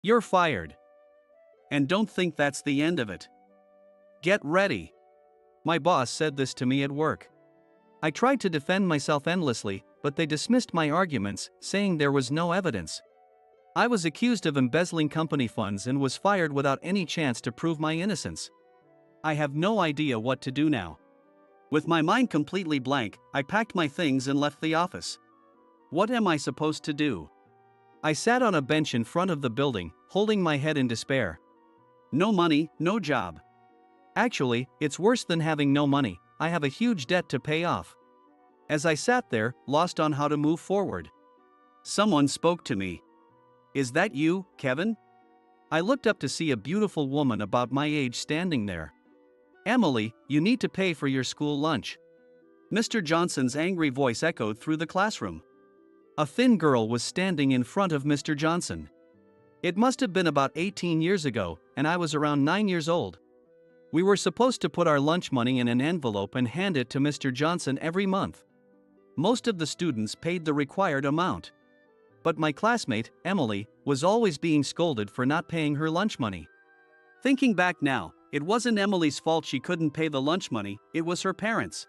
You're fired. And don't think that's the end of it. Get ready. My boss said this to me at work. I tried to defend myself endlessly, but they dismissed my arguments, saying there was no evidence. I was accused of embezzling company funds and was fired without any chance to prove my innocence. I have no idea what to do now. With my mind completely blank, I packed my things and left the office. What am I supposed to do? I sat on a bench in front of the building, holding my head in despair. No money, no job. Actually, it's worse than having no money. I have a huge debt to pay off. As I sat there, lost on how to move forward, someone spoke to me. Is that you, Kevin? I looked up to see a beautiful woman about my age standing there. Emily, you need to pay for your school lunch. Mr. Johnson's angry voice echoed through the classroom. A thin girl was standing in front of Mr. Johnson. It must have been about 18 years ago, and I was around 9 years old. We were supposed to put our lunch money in an envelope and hand it to Mr. Johnson every month. Most of the students paid the required amount. But my classmate, Emily, was always being scolded for not paying her lunch money. Thinking back now, it wasn't Emily's fault she couldn't pay the lunch money, it was her parents.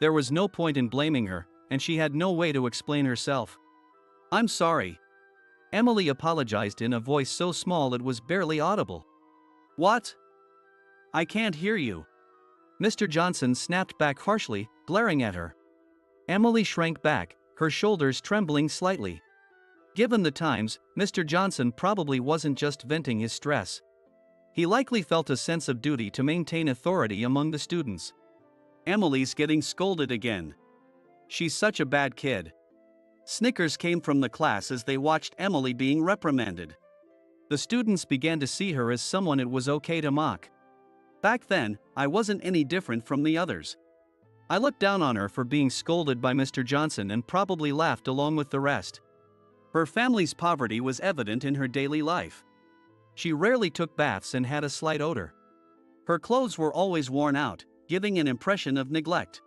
There was no point in blaming her, and she had no way to explain herself. I'm sorry. Emily apologized in a voice so small it was barely audible. What? I can't hear you. Mr. Johnson snapped back harshly, glaring at her. Emily shrank back, her shoulders trembling slightly. Given the times, Mr. Johnson probably wasn't just venting his stress. He likely felt a sense of duty to maintain authority among the students. Emily's getting scolded again. She's such a bad kid. Snickers came from the class as they watched Emily being reprimanded. The students began to see her as someone it was okay to mock. Back then, I wasn't any different from the others. I looked down on her for being scolded by Mr. Johnson and probably laughed along with the rest. Her family's poverty was evident in her daily life. She rarely took baths and had a slight odor. Her clothes were always worn out, giving an impression of neglect.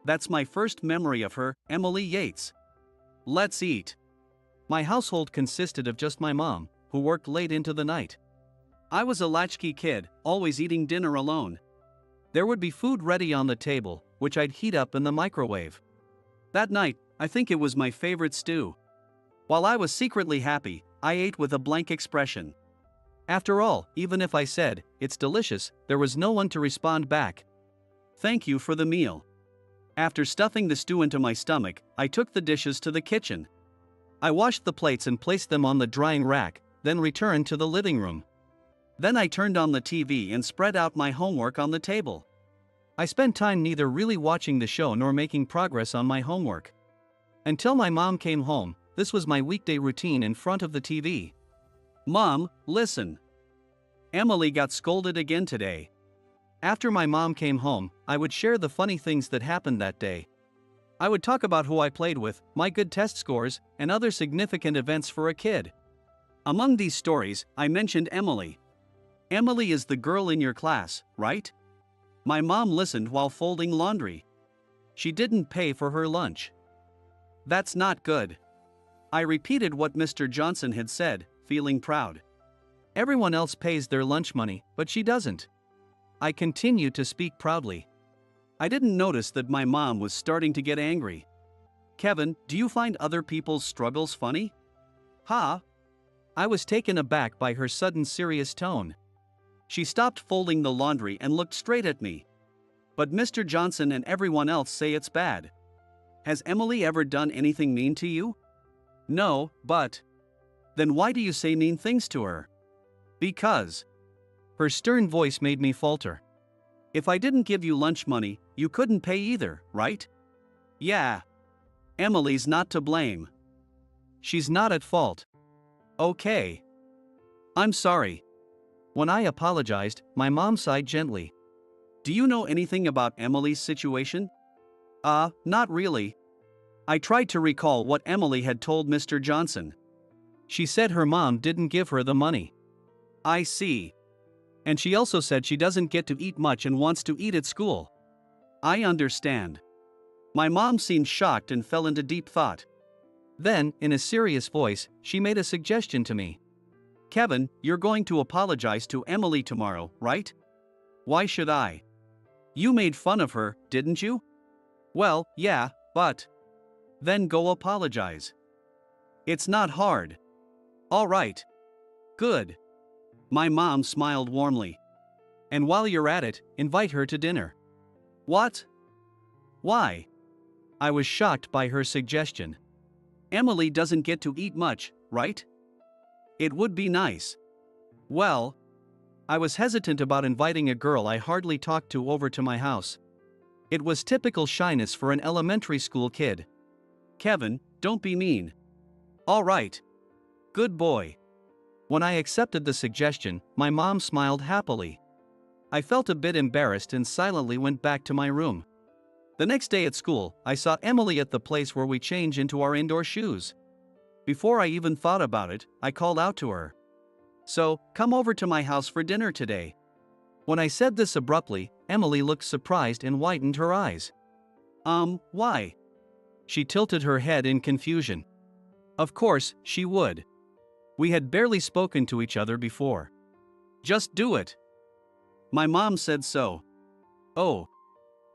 That's my first memory of her, Emily Yates. Let's eat. My household consisted of just my mom, who worked late into the night. I was a latchkey kid, always eating dinner alone. There would be food ready on the table, which I'd heat up in the microwave. That night, I think it was my favorite stew. While I was secretly happy, I ate with a blank expression. After all, even if I said, "It's delicious," there was no one to respond back. Thank you for the meal. After stuffing the stew into my stomach, I took the dishes to the kitchen. I washed the plates and placed them on the drying rack, then returned to the living room. Then I turned on the TV and spread out my homework on the table. I spent time neither really watching the show nor making progress on my homework. Until my mom came home, this was my weekday routine in front of the TV. Mom, listen. Emily got scolded again today. After my mom came home, I would share the funny things that happened that day. I would talk about who I played with, my good test scores, and other significant events for a kid. Among these stories, I mentioned Emily. Emily is the girl in your class, right? My mom listened while folding laundry. She didn't pay for her lunch. That's not good. I repeated what Mr. Johnson had said, feeling proud. Everyone else pays their lunch money, but she doesn't. I continued to speak proudly. I didn't notice that my mom was starting to get angry. Kevin, do you find other people's struggles funny? Ha! I was taken aback by her sudden serious tone. She stopped folding the laundry and looked straight at me. But Mr. Johnson and everyone else say it's bad. Has Emily ever done anything mean to you? No, but... Then why do you say mean things to her? Because... Her stern voice made me falter. If I didn't give you lunch money, you couldn't pay either, right? Yeah. Emily's not to blame. She's not at fault. Okay. I'm sorry. When I apologized, my mom sighed gently. Do you know anything about Emily's situation? Not really. I tried to recall what Emily had told Mr. Johnson. She said her mom didn't give her the money. I see. And she also said she doesn't get to eat much and wants to eat at school. I understand. My mom seemed shocked and fell into deep thought. Then, in a serious voice, she made a suggestion to me. Kevin, you're going to apologize to Emily tomorrow, right? Why should I? You made fun of her, didn't you? Well, yeah, but. Then go apologize. It's not hard. All right. Good. My mom smiled warmly. And while you're at it, invite her to dinner. What? Why? I was shocked by her suggestion. Emily doesn't get to eat much, right? It would be nice. Well, I was hesitant about inviting a girl I hardly talked to over to my house. It was typical shyness for an elementary school kid. Kevin, don't be mean. All right. Good boy. When I accepted the suggestion, my mom smiled happily. I felt a bit embarrassed and silently went back to my room. The next day at school, I saw Emily at the place where we change into our indoor shoes. Before I even thought about it, I called out to her. So, come over to my house for dinner today. When I said this abruptly, Emily looked surprised and widened her eyes. Why? She tilted her head in confusion. Of course, she would. We had barely spoken to each other before. Just do it. My mom said so. Oh.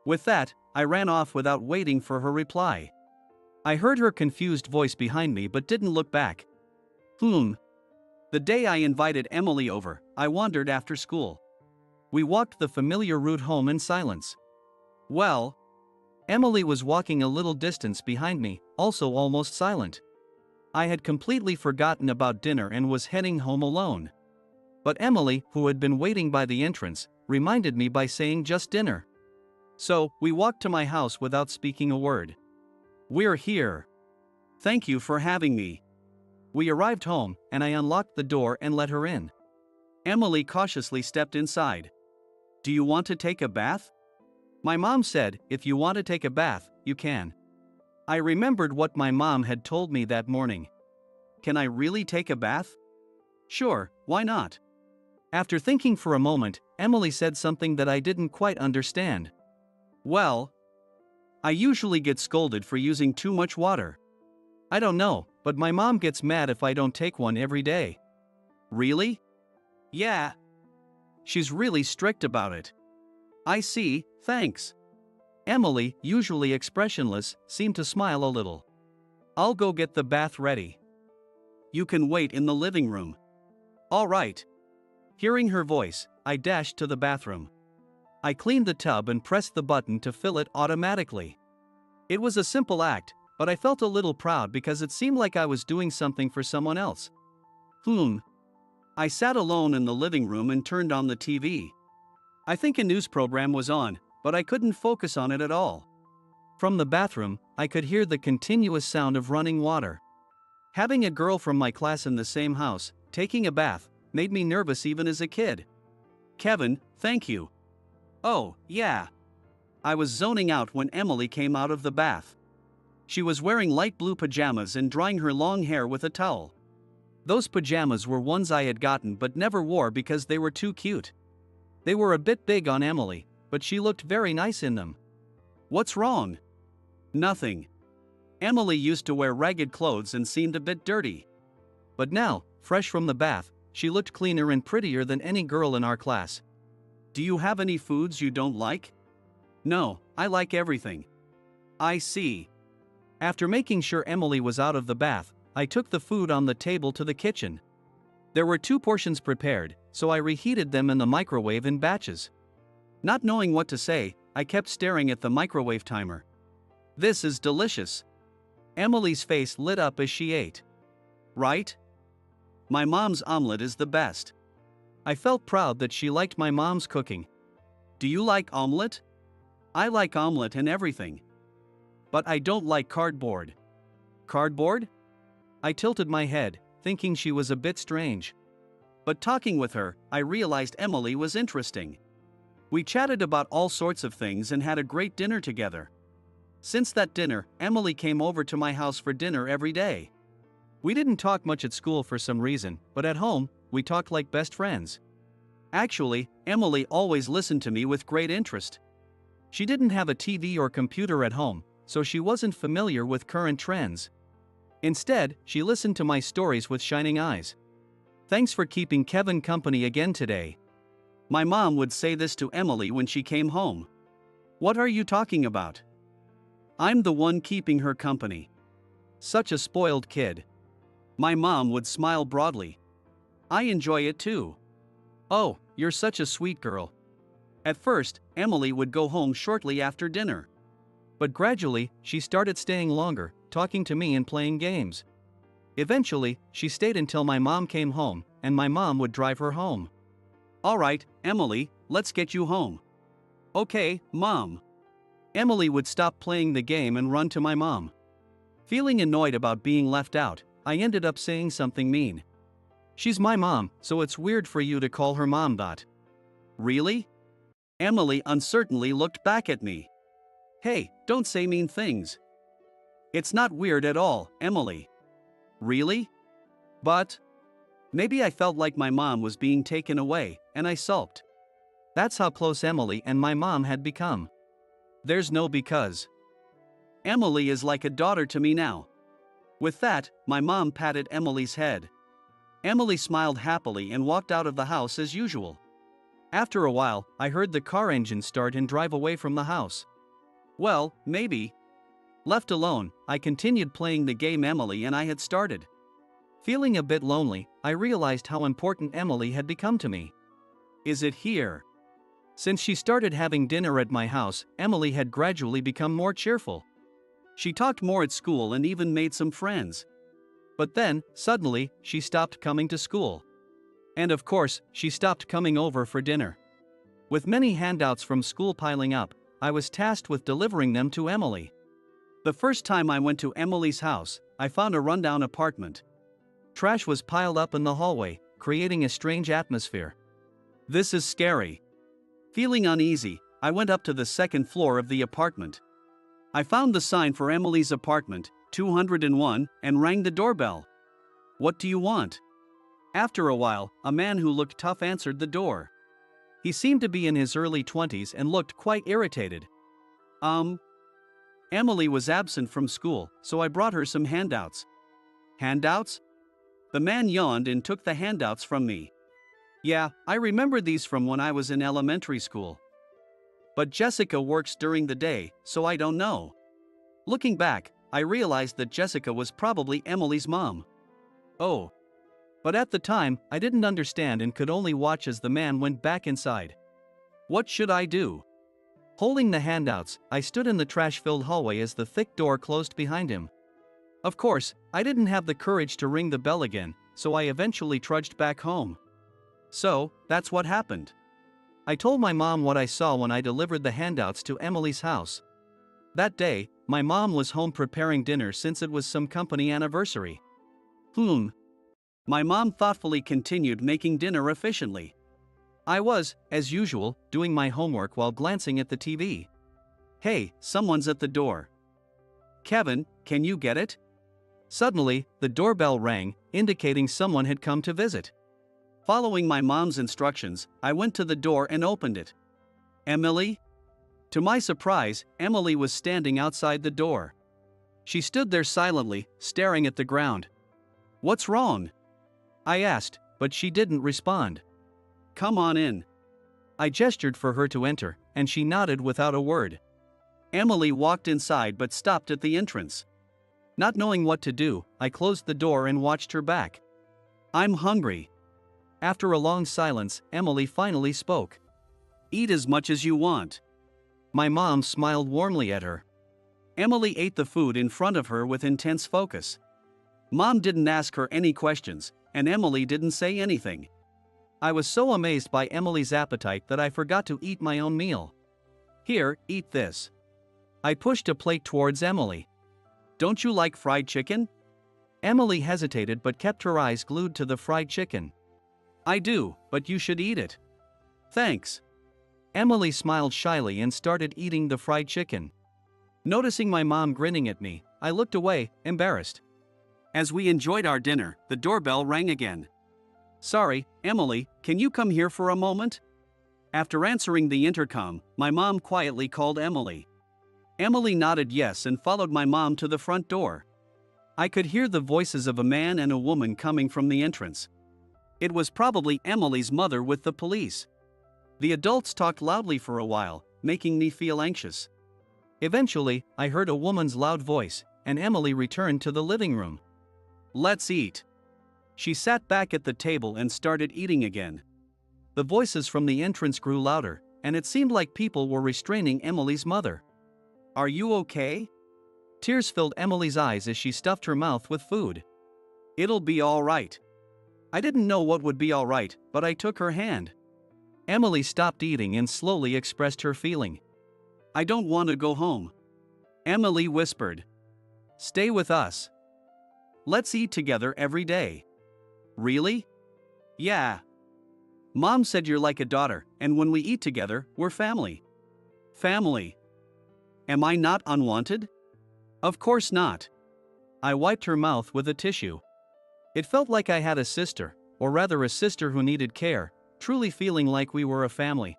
With that, I ran off without waiting for her reply. I heard her confused voice behind me but didn't look back. The day I invited Emily over, I wandered after school. We walked the familiar route home in silence. Well, Emily was walking a little distance behind me, also almost silent. I had completely forgotten about dinner and was heading home alone. But Emily, who had been waiting by the entrance, reminded me by saying just dinner. So, we walked to my house without speaking a word. We're here. Thank you for having me. We arrived home, and I unlocked the door and let her in. Emily cautiously stepped inside. Do you want to take a bath? My mom said, if you want to take a bath, you can. I remembered what my mom had told me that morning. Can I really take a bath? Sure, why not? After thinking for a moment, Emily said something that I didn't quite understand. Well, I usually get scolded for using too much water. I don't know, but my mom gets mad if I don't take one every day. Really? Yeah. She's really strict about it. I see, thanks. Emily, usually expressionless, seemed to smile a little. I'll go get the bath ready. You can wait in the living room. All right. Hearing her voice, I dashed to the bathroom. I cleaned the tub and pressed the button to fill it automatically. It was a simple act, but I felt a little proud because it seemed like I was doing something for someone else. I sat alone in the living room and turned on the TV. I think a news program was on, but I couldn't focus on it at all. From the bathroom, I could hear the continuous sound of running water. Having a girl from my class in the same house, taking a bath, made me nervous even as a kid. Kevin, thank you. Oh, yeah. I was zoning out when Emily came out of the bath. She was wearing light blue pajamas and drying her long hair with a towel. Those pajamas were ones I had gotten but never wore because they were too cute. They were a bit big on Emily, but she looked very nice in them. What's wrong? Nothing. Emily used to wear ragged clothes and seemed a bit dirty. But now, fresh from the bath, she looked cleaner and prettier than any girl in our class. Do you have any foods you don't like? No, I like everything. I see. After making sure Emily was out of the bath, I took the food on the table to the kitchen. There were 2 portions prepared, so I reheated them in the microwave in batches. Not knowing what to say, I kept staring at the microwave timer. This is delicious. Emily's face lit up as she ate. Right? My mom's omelet is the best. I felt proud that she liked my mom's cooking. Do you like omelet? I like omelet and everything. But I don't like cardboard. Cardboard? I tilted my head, thinking she was a bit strange. But talking with her, I realized Emily was interesting. We chatted about all sorts of things and had a great dinner together. Since that dinner, Emily came over to my house for dinner every day. We didn't talk much at school for some reason, but at home, we talked like best friends. Actually, Emily always listened to me with great interest. She didn't have a TV or computer at home, so she wasn't familiar with current trends. Instead, she listened to my stories with shining eyes. Thanks for keeping Kevin company again today. My mom would say this to Emily when she came home. What are you talking about? I'm the one keeping her company. Such a spoiled kid. My mom would smile broadly. I enjoy it too. Oh, you're such a sweet girl. At first, Emily would go home shortly after dinner. But gradually, she started staying longer, talking to me and playing games. Eventually, she stayed until my mom came home, and my mom would drive her home. All right, Emily, let's get you home. Okay, Mom. Emily would stop playing the game and run to my mom. Feeling annoyed about being left out, I ended up saying something mean. She's my mom, so it's weird for you to call her mom that. Really? Emily uncertainly looked back at me. Hey, don't say mean things. It's not weird at all, Emily. Really? But maybe I felt like my mom was being taken away, and I sulked. That's how close Emily and my mom had become. There's no because. Emily is like a daughter to me now. With that, my mom patted Emily's head. Emily smiled happily and walked out of the house as usual. After a while, I heard the car engine start and drive away from the house. Well, maybe. Left alone, I continued playing the game Emily and I had started. Feeling a bit lonely, I realized how important Emily had become to me. Is it here? Since she started having dinner at my house, Emily had gradually become more cheerful. She talked more at school and even made some friends. But then, suddenly, she stopped coming to school. And of course, she stopped coming over for dinner. With many handouts from school piling up, I was tasked with delivering them to Emily. The first time I went to Emily's house, I found a rundown apartment. Trash was piled up in the hallway, creating a strange atmosphere. This is scary. Feeling uneasy, I went up to the second floor of the apartment. I found the sign for Emily's apartment, 201, and rang the doorbell. What do you want? After a while, a man who looked tough answered the door. He seemed to be in his early 20s and looked quite irritated. Emily was absent from school, so I brought her some handouts. Handouts? The man yawned and took the handouts from me. Yeah, I remember these from when I was in elementary school. But Jessica works during the day, so I don't know. Looking back, I realized that Jessica was probably Emily's mom. Oh. But at the time, I didn't understand and could only watch as the man went back inside. What should I do? Holding the handouts, I stood in the trash-filled hallway as the thick door closed behind him. Of course, I didn't have the courage to ring the bell again, so I eventually trudged back home. So, that's what happened. I told my mom what I saw when I delivered the handouts to Emily's house. That day, my mom was home preparing dinner since it was some company anniversary. My mom thoughtfully continued making dinner efficiently. I was, as usual, doing my homework while glancing at the TV. Hey, someone's at the door. Kevin, can you get it? Suddenly, the doorbell rang, indicating someone had come to visit. Following my mom's instructions, I went to the door and opened it. Emily? To my surprise, Emily was standing outside the door. She stood there silently, staring at the ground. What's wrong? I asked, but she didn't respond. Come on in. I gestured for her to enter, and she nodded without a word. Emily walked inside but stopped at the entrance. Not knowing what to do, I closed the door and watched her back. I'm hungry. After a long silence, Emily finally spoke. Eat as much as you want. My mom smiled warmly at her. Emily ate the food in front of her with intense focus. Mom didn't ask her any questions, and Emily didn't say anything. I was so amazed by Emily's appetite that I forgot to eat my own meal. Here, eat this. I pushed a plate towards Emily. Don't you like fried chicken? Emily hesitated but kept her eyes glued to the fried chicken. I do, but you should eat it. Thanks. Emily smiled shyly and started eating the fried chicken. Noticing my mom grinning at me, I looked away, embarrassed. As we enjoyed our dinner, the doorbell rang again. Sorry, Emily, can you come here for a moment? After answering the intercom, my mom quietly called Emily. Emily nodded yes and followed my mom to the front door. I could hear the voices of a man and a woman coming from the entrance. It was probably Emily's mother with the police. The adults talked loudly for a while, making me feel anxious. Eventually, I heard a woman's loud voice, and Emily returned to the living room. "Let's eat." She sat back at the table and started eating again. The voices from the entrance grew louder, and it seemed like people were restraining Emily's mother. "Are you okay?" Tears filled Emily's eyes as she stuffed her mouth with food. "It'll be all right." I didn't know what would be all right, but I took her hand. Emily stopped eating and slowly expressed her feeling. "I don't want to go home." Emily whispered. "Stay with us. Let's eat together every day." "Really?" "Yeah. Mom said you're like a daughter, and when we eat together, we're family." "Family? Am I not unwanted?" "Of course not." I wiped her mouth with a tissue. It felt like I had a sister, or rather a sister who needed care, truly feeling like we were a family.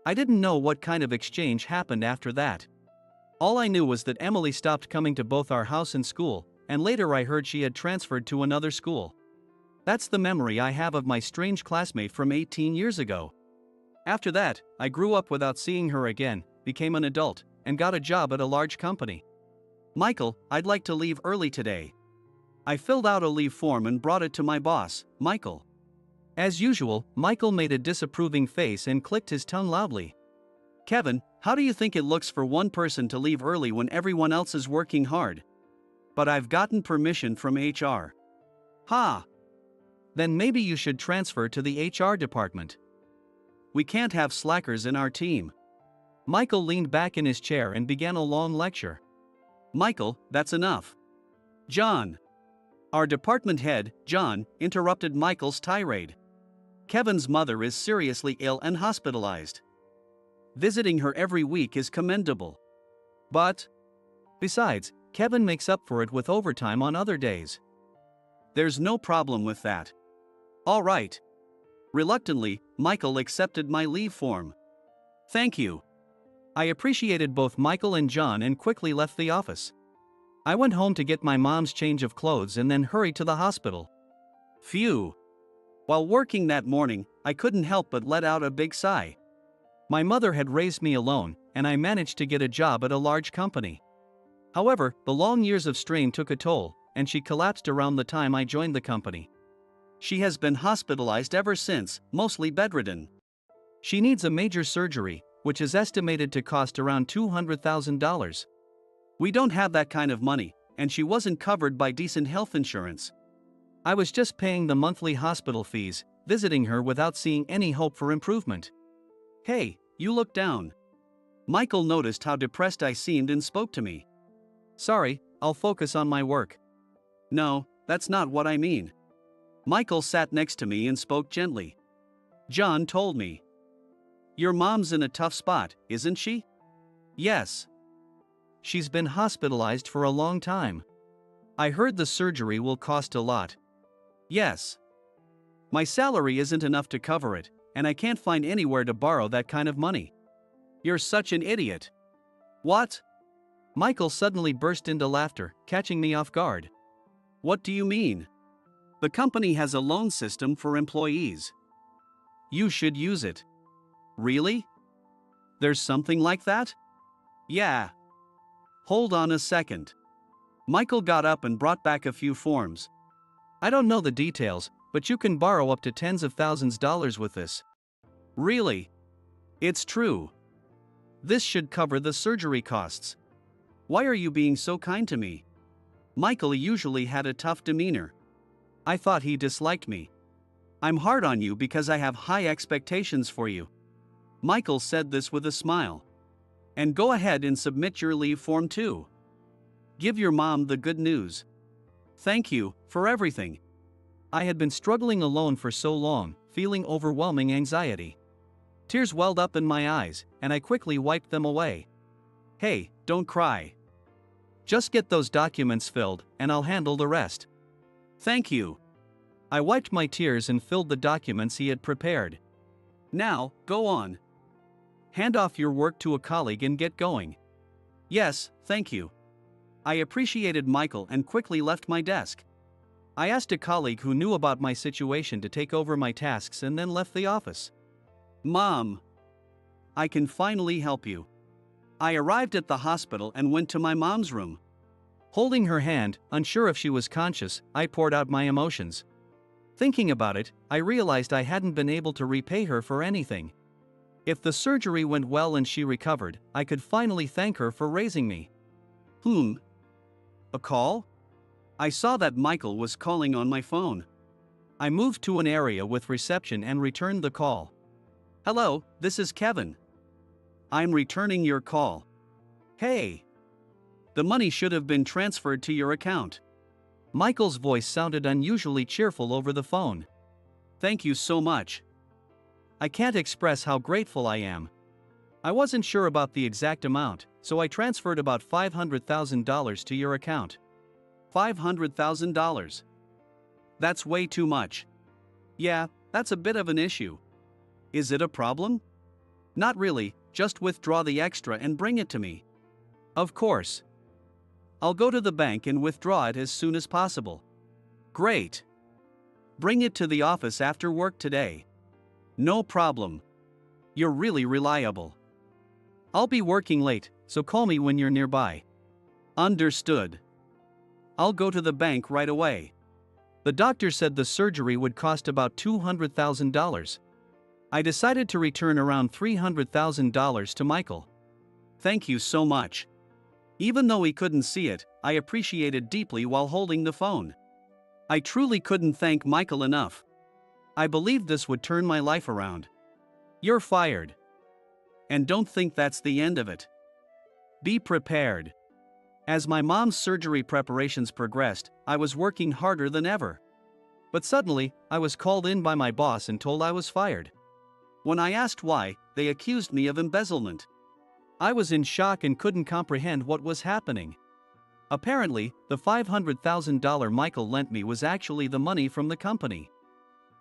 I didn't know what kind of exchange happened after that. All I knew was that Emily stopped coming to both our house and school, and later I heard she had transferred to another school. That's the memory I have of my strange classmate from 18 years ago. After that, I grew up without seeing her again, became an adult, and got a job at a large company. "Michael, I'd like to leave early today." I filled out a leave form and brought it to my boss, Michael. As usual, Michael made a disapproving face and clicked his tongue loudly. "Kevin, how do you think it looks for one person to leave early when everyone else is working hard?" "But I've gotten permission from HR." "Ha! Then maybe you should transfer to the HR department. We can't have slackers in our team." Michael leaned back in his chair and began a long lecture. "Michael, that's enough." "John." Our department head, John, interrupted Michael's tirade. "Kevin's mother is seriously ill and hospitalized. Visiting her every week is commendable. But, besides, Kevin makes up for it with overtime on other days. There's no problem with that." "All right." Reluctantly, Michael accepted my leave form. "Thank you." I appreciated both Michael and John and quickly left the office. I went home to get my mom's change of clothes and then hurried to the hospital. Phew. While working that morning, I couldn't help but let out a big sigh. My mother had raised me alone, and I managed to get a job at a large company. However, the long years of strain took a toll, and she collapsed around the time I joined the company. She has been hospitalized ever since, mostly bedridden. She needs a major surgery, which is estimated to cost around $200,000. We don't have that kind of money, and she wasn't covered by decent health insurance. I was just paying the monthly hospital fees, visiting her without seeing any hope for improvement. "Hey, you look down." Michael noticed how depressed I seemed and spoke to me. "Sorry, I'll focus on my work." "No, that's not what I mean." Michael sat next to me and spoke gently. "John told me. Your mom's in a tough spot, isn't she?" "Yes. She's been hospitalized for a long time. I heard the surgery will cost a lot." "Yes. My salary isn't enough to cover it, and I can't find anywhere to borrow that kind of money." "You're such an idiot." "What?" Michael suddenly burst into laughter, catching me off guard. "What do you mean?" "The company has a loan system for employees. You should use it." "Really? There's something like that?" "Yeah. Hold on a second." Michael got up and brought back a few forms. "I don't know the details, but you can borrow up to tens of thousands of dollars with this." "Really? It's true. This should cover the surgery costs." "Why are you being so kind to me?" Michael usually had a tough demeanor. I thought he disliked me. "I'm hard on you because I have high expectations for you." Michael said this with a smile. "And go ahead and submit your leave form too. Give your mom the good news." "Thank you for everything." I had been struggling alone for so long, feeling overwhelming anxiety. Tears welled up in my eyes, and I quickly wiped them away. "Hey, don't cry. Just get those documents filled, and I'll handle the rest." "Thank you." I wiped my tears and filled the documents he had prepared. "Now, go on. Hand off your work to a colleague and get going." "Yes, thank you." I appreciated Michael and quickly left my desk. I asked a colleague who knew about my situation to take over my tasks and then left the office. Mom, I can finally help you. I arrived at the hospital and went to my mom's room. Holding her hand, unsure if she was conscious, I poured out my emotions. Thinking about it, I realized I hadn't been able to repay her for anything. If the surgery went well and she recovered, I could finally thank her for raising me. A call? I saw that Michael was calling on my phone. I moved to an area with reception and returned the call. Hello, this is Kevin. I'm returning your call. Hey. The money should have been transferred to your account. Michael's voice sounded unusually cheerful over the phone. Thank you so much. I can't express how grateful I am. I wasn't sure about the exact amount, so I transferred about $500,000 to your account. $500,000. That's way too much. Yeah, that's a bit of an issue. Is it a problem? Not really, just withdraw the extra and bring it to me. Of course. I'll go to the bank and withdraw it as soon as possible. Great. Bring it to the office after work today. No problem. You're really reliable. I'll be working late, so call me when you're nearby. Understood. I'll go to the bank right away. The doctor said the surgery would cost about $200,000. I decided to return around $300,000 to Michael. Thank you so much. Even though he couldn't see it, I appreciated deeply while holding the phone. I truly couldn't thank Michael enough. I believed this would turn my life around. You're fired. And don't think that's the end of it. Be prepared. As my mom's surgery preparations progressed, I was working harder than ever. But suddenly, I was called in by my boss and told I was fired. When I asked why, they accused me of embezzlement. I was in shock and couldn't comprehend what was happening. Apparently, the $500,000 Michael lent me was actually the money from the company.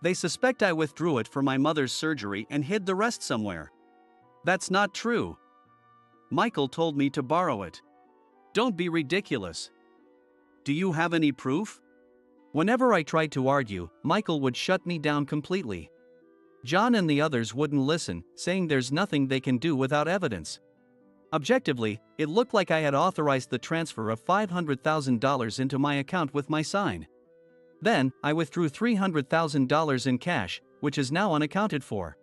They suspect I withdrew it for my mother's surgery and hid the rest somewhere. That's not true. Michael told me to borrow it. Don't be ridiculous. Do you have any proof? Whenever I tried to argue, Michael would shut me down completely. John and the others wouldn't listen, saying there's nothing they can do without evidence. Objectively, it looked like I had authorized the transfer of $500,000 into my account with my sign. Then, I withdrew $300,000 in cash, which is now unaccounted for.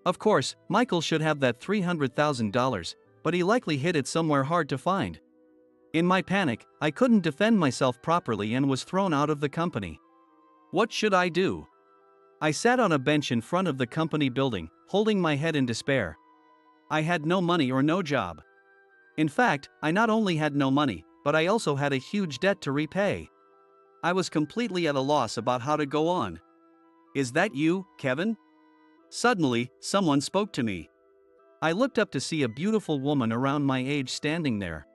Of course, Michael should have that $300,000, but he likely hid it somewhere hard to find. In my panic, I couldn't defend myself properly and was thrown out of the company. What should I do? I sat on a bench in front of the company building, holding my head in despair. I had no money or no job. In fact, I not only had no money, but I also had a huge debt to repay. I was completely at a loss about how to go on. Is that you, Kevin? Suddenly, someone spoke to me. I looked up to see a beautiful woman around my age standing there.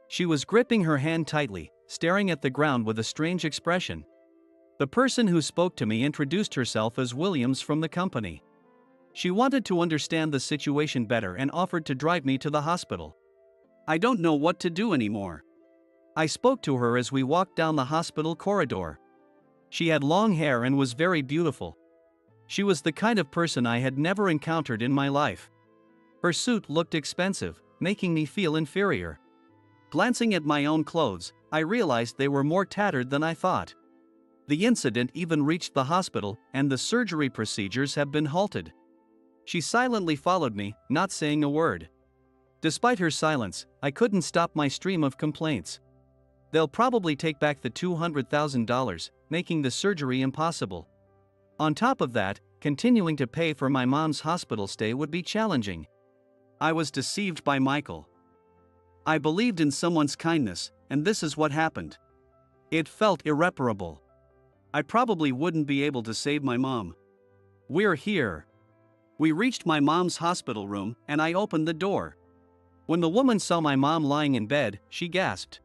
She was gripping her hand tightly, staring at the ground with a strange expression. The person who spoke to me introduced herself as Williams from the company. She wanted to understand the situation better and offered to drive me to the hospital. I don't know what to do anymore. I spoke to her as we walked down the hospital corridor. She had long hair and was very beautiful. She was the kind of person I had never encountered in my life. Her suit looked expensive, making me feel inferior. Glancing at my own clothes, I realized they were more tattered than I thought. The incident even reached the hospital, and the surgery procedures have been halted. She silently followed me, not saying a word. Despite her silence, I couldn't stop my stream of complaints. They'll probably take back the $200,000, making the surgery impossible. On top of that, continuing to pay for my mom's hospital stay would be challenging. I was deceived by Michael. I believed in someone's kindness, and this is what happened. It felt irreparable. I probably wouldn't be able to save my mom. We're here. We reached my mom's hospital room, and I opened the door. When the woman saw my mom lying in bed, she gasped.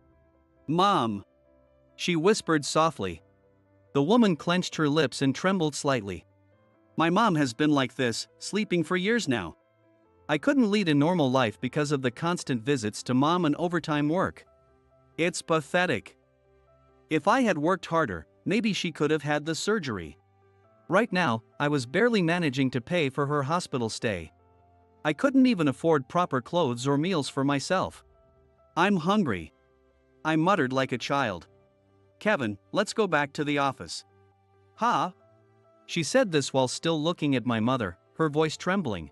"Mom!" she whispered softly. The woman clenched her lips and trembled slightly. My mom has been like this, sleeping for years now. I couldn't lead a normal life because of the constant visits to mom and overtime work. It's pathetic. If I had worked harder, maybe she could have had the surgery. Right now, I was barely managing to pay for her hospital stay. I couldn't even afford proper clothes or meals for myself. I'm hungry, I muttered like a child. Kevin, let's go back to the office. Huh? She said this while still looking at my mother, her voice trembling.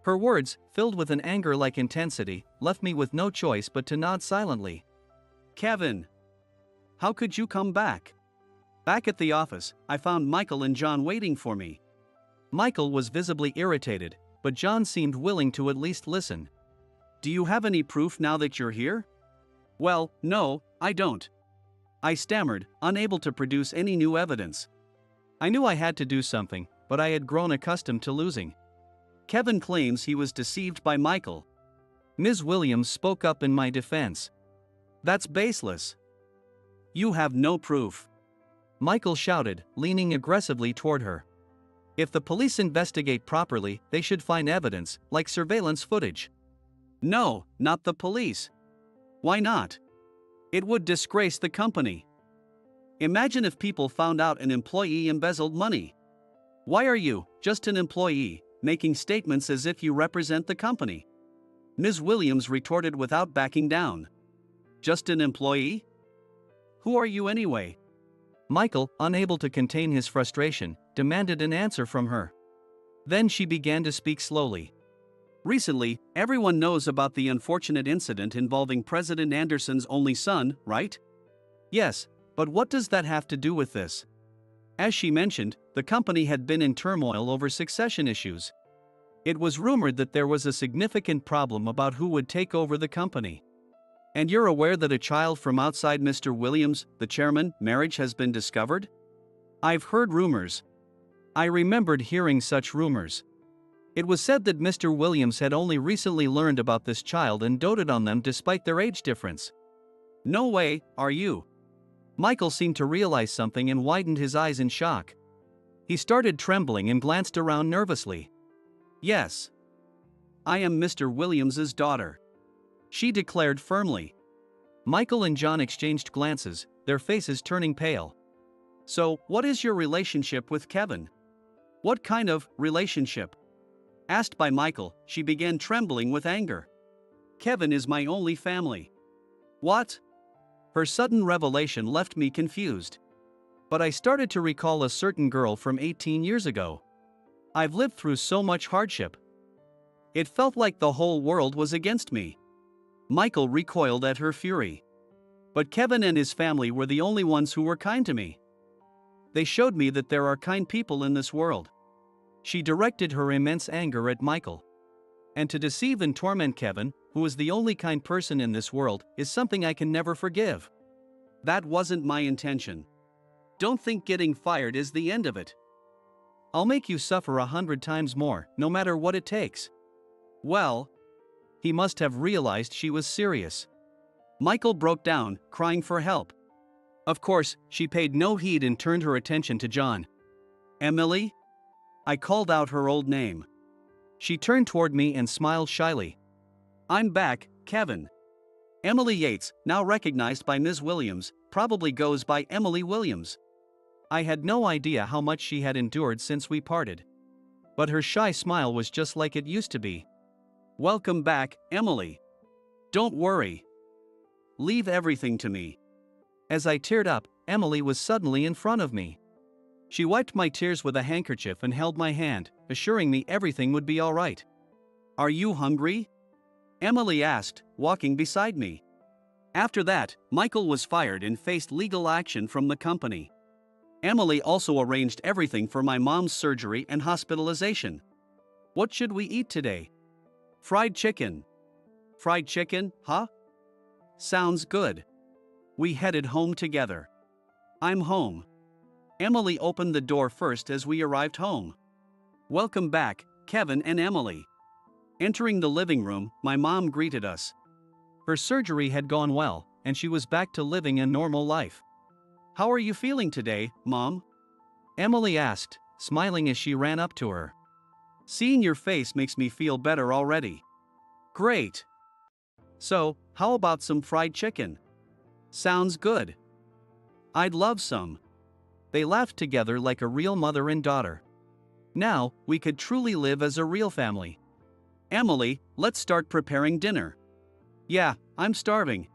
Her words, filled with an anger-like intensity, left me with no choice but to nod silently. Kevin! How could you come back? Back at the office, I found Michael and John waiting for me. Michael was visibly irritated, but John seemed willing to at least listen. Do you have any proof now that you're here? Well, no, I don't. I stammered, unable to produce any new evidence. I knew I had to do something, but I had grown accustomed to losing. Kevin claims he was deceived by Michael. Ms. Williams spoke up in my defense. That's baseless. You have no proof. Michael shouted, leaning aggressively toward her. If the police investigate properly, they should find evidence, like surveillance footage. No, not the police. Why not? It would disgrace the company. Imagine if people found out an employee embezzled money. Why are you, just an employee, making statements as if you represent the company? Ms. Williams retorted without backing down. Just an employee? Who are you anyway? Michael, unable to contain his frustration, demanded an answer from her. Then she began to speak slowly. Recently, everyone knows about the unfortunate incident involving President Anderson's only son, right? Yes, but what does that have to do with this? As she mentioned, the company had been in turmoil over succession issues. It was rumored that there was a significant problem about who would take over the company. And you're aware that a child from outside Mr. Williams, the chairman, marriage has been discovered? I've heard rumors. I remembered hearing such rumors. It was said that Mr. Williams had only recently learned about this child and doted on them despite their age difference. No way, are you? Michael seemed to realize something and widened his eyes in shock. He started trembling and glanced around nervously. Yes. I am Mr. Williams's daughter. She declared firmly. Michael and John exchanged glances, their faces turning pale. So, what is your relationship with Kevin? What kind of relationship? Asked by Michael, she began trembling with anger. Kevin is my only family. What? Her sudden revelation left me confused. But I started to recall a certain girl from 18 years ago. I've lived through so much hardship. It felt like the whole world was against me. Michael recoiled at her fury. But Kevin and his family were the only ones who were kind to me. They showed me that there are kind people in this world. She directed her immense anger at Michael. And to deceive and torment Kevin, who is the only kind person in this world, is something I can never forgive. That wasn't my intention. Don't think getting fired is the end of it. I'll make you suffer 100 times more, no matter what it takes. Well, he must have realized she was serious. Michael broke down, crying for help. Of course, she paid no heed and turned her attention to John. Emily? I called out her old name. She turned toward me and smiled shyly. I'm back, Kevin. Emily Yates, now recognized by Ms. Williams, probably goes by Emily Williams. I had no idea how much she had endured since we parted. But her shy smile was just like it used to be. Welcome back, Emily. Don't worry. Leave everything to me. As I teared up, Emily was suddenly in front of me. She wiped my tears with a handkerchief and held my hand, assuring me everything would be all right. Are you hungry? Emily asked, walking beside me. After that, Michael was fired and faced legal action from the company. Emily also arranged everything for my mom's surgery and hospitalization. What should we eat today? Fried chicken. Fried chicken, huh? Sounds good. We headed home together. I'm home. Emily opened the door first as we arrived home. Welcome back, Kevin and Emily. Entering the living room, my mom greeted us. Her surgery had gone well, and she was back to living a normal life. How are you feeling today, Mom? Emily asked, smiling as she ran up to her. Seeing your face makes me feel better already. Great. So, how about some fried chicken? Sounds good. I'd love some. They laughed together like a real mother and daughter. Now, we could truly live as a real family. Emily, let's start preparing dinner. Yeah, I'm starving.